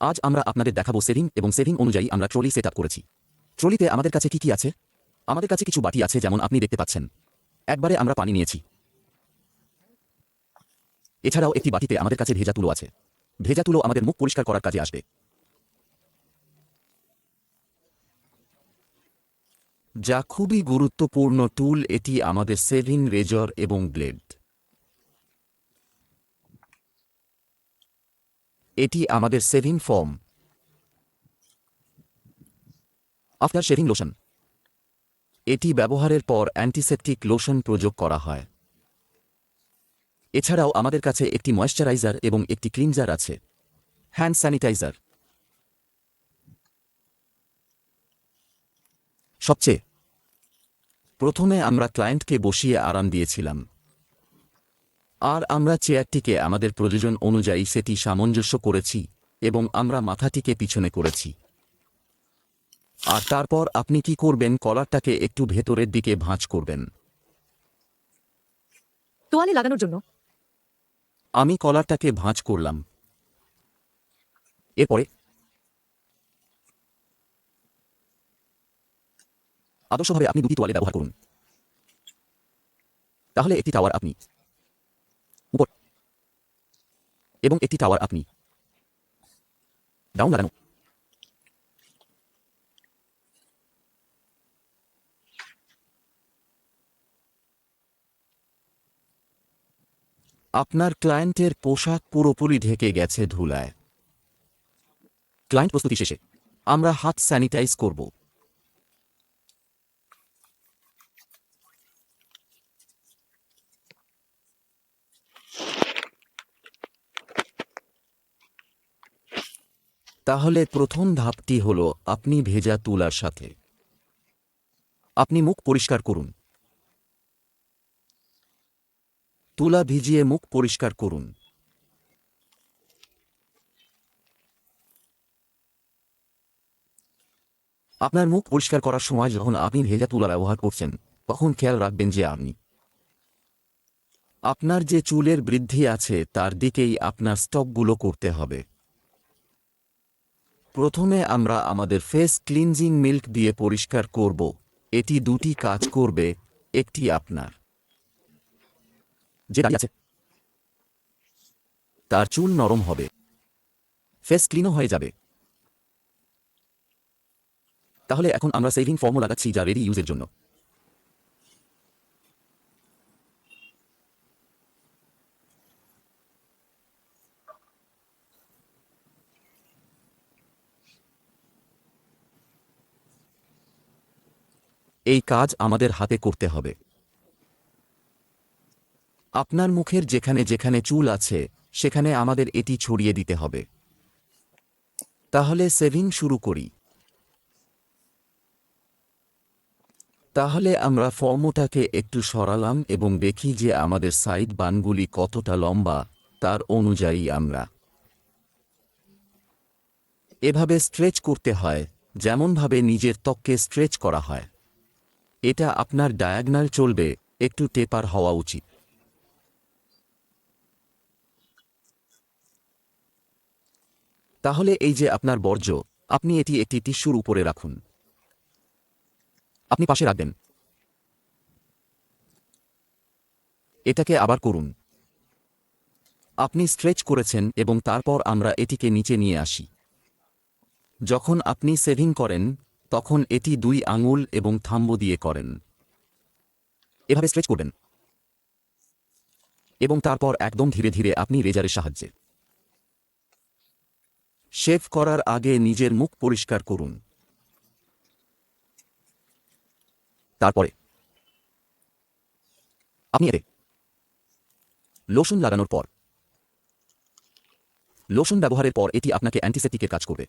আজ আমরা আপনাদের দেখাবো সেভিং এবং সেভিং অনুযায়ী আমরা ট্রলি সেট আপ করেছি। ট্রলিতে আমাদের কাছে কি আছে? আমাদের কাছে কিছু বাটি আছে, যেমন আপনি দেখতে পাচ্ছেন। একবারে আমরা পানি নিয়েছি। এছাড়াও একটি বাটিতে আমাদের কাছে ভেজা তুলো আছে। ভেজা তুলো আমাদের মুখ পরিষ্কার করার কাজে আসবে। যা খুবই গুরুত্বপূর্ণ টুল, এটি আমাদের সেভিং রেজর এবং ব্লেড। এটি আমাদের saving foam. After shaving lotion. এটি ব্যবহারের পর অ্যান্টিসেপটিক লোশন প্রয়োগ করা হয়। এছাড়াও আমাদের কাছে একটি ময়েশ্চারাইজার এবং একটি ক্লিনজার আছে, হ্যান্ড স্যানিটাইজার। সবচেয়ে প্রথমে আমরা ক্লায়েন্টকে বসিয়ে আরাম দিয়েছিলাম, আর আমরা চেয়ারটিকে আমাদের প্রয়োজন অনুযায়ী সেটি সামঞ্জস্য করেছি এবং আমরা মাথাটিকে পিছনে করেছি। আর তারপর আপনি কি করবেন? কলারটাকে একটু ভেতরের দিকে ভাঁজ করবেন তোয়ালে লাগানোর জন্য। আমি কলারটাকে ভাঁজ করলাম। এরপরে আদর্শভাবে আপনি দুটি তোয়ালে ব্যবহার করুন। তাহলে একটি টাওয়ার আপনি উপর এবং একটি টাওয়ার আপনি ডাউন লাগানো। আপনার ক্লায়েন্টের পোশাক পুরোপুরি ঢেকে গেছে ধুলায়। ক্লায়েন্ট প্রস্তুতি শেষে আমরা হাত স্যানিটাইজ করব। তাহলে প্রথম ধাপটি হল আপনি ভেজা তুলার সাথে আপনি মুখ পরিষ্কার করুন। তুলা ভিজিয়ে মুখ পরিষ্কার করুন। আপনার মুখ পরিষ্কার করার সময় যখন আপনি ভেজা তুলা ব্যবহার করছেন, তখন খেয়াল রাখবেন যে আপনার যে চুলের বৃদ্ধি আছে তার দিকেই আপনার স্টকগুলো করতে হবে। প্রথমে আমরা আমাদের ফেস ক্লিনজিং মিল্ক দিয়ে পরিষ্কার করব। এটি দুটি কাজ করবে। একটি আপনার যে দাড়ি আছে তার চুল নরম হবে, ফেস ক্লিনও হয়ে যাবে। তাহলে এখন আমরা সেভিং ফোমও লাগাচ্ছি, যা রেডি ইউজের জন্য। এই কাজ আমাদের হাতে করতে হবে। আপনার মুখের যেখানে যেখানে চুল আছে সেখানে আমাদের এটি ছড়িয়ে দিতে হবে। তাহলে সেভিং শুরু করি। তাহলে আমরা ফর্মটাকে একটু সরালাম এবং দেখি যে আমাদের সাইড বানগুলি কতটা লম্বা, তার অনুযায়ী আমরা এভাবে স্ট্রেচ করতে হয়, যেমনভাবে নিজের ত্বককে স্ট্রেচ করা হয়। এটা আপনার ডায়াগনাল চলবে, একটু টেপার হওয়া উচিত। তাহলে এই যে আপনার বর্জ্য, আপনি এটি একটি টিস্যুর উপরে রাখুন। আপনি পাশে রাখবেন। এটাকে আবার করুন। আপনি স্ট্রেচ করেছেন এবং তারপর আমরা এটিকে নিচে নিয়ে আসি। যখন আপনি সেভিং করেন তখন এটি 2 আঙুল এবং থাম্ব দিয়ে করেন। এভাবে স্ট্রেচ করবেন এবং তারপর একদম ধীরে ধীরে আপনি রেজারের সাহায্যে শেভ করার আগে নিজের মুখ পরিষ্কার করুন। তারপরে আপনি এতে লোশন লাগানোর পর, লোশন ব্যবহারের পর এটি আপনাকে অ্যান্টিসেপটিকের কাজ করবে।